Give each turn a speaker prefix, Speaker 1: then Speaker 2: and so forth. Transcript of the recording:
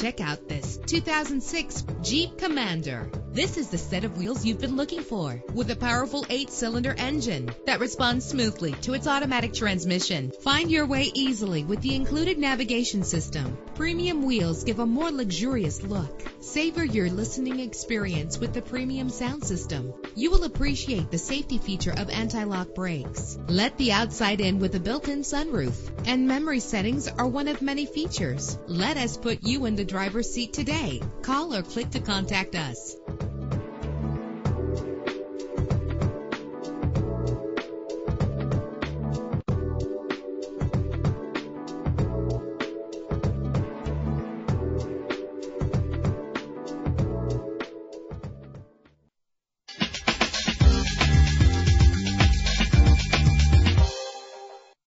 Speaker 1: Check out this 2006 Jeep Commander. This is the set of wheels you've been looking for, with a powerful 8-cylinder engine that responds smoothly to its automatic transmission. Find your way easily with the included navigation system. Premium wheels give a more luxurious look. Savor your listening experience with the premium sound system. You will appreciate the safety feature of anti-lock brakes. Let the outside in with a built-in sunroof. And memory settings are one of many features. Let us put you in the driver's seat today. Call or click to contact us.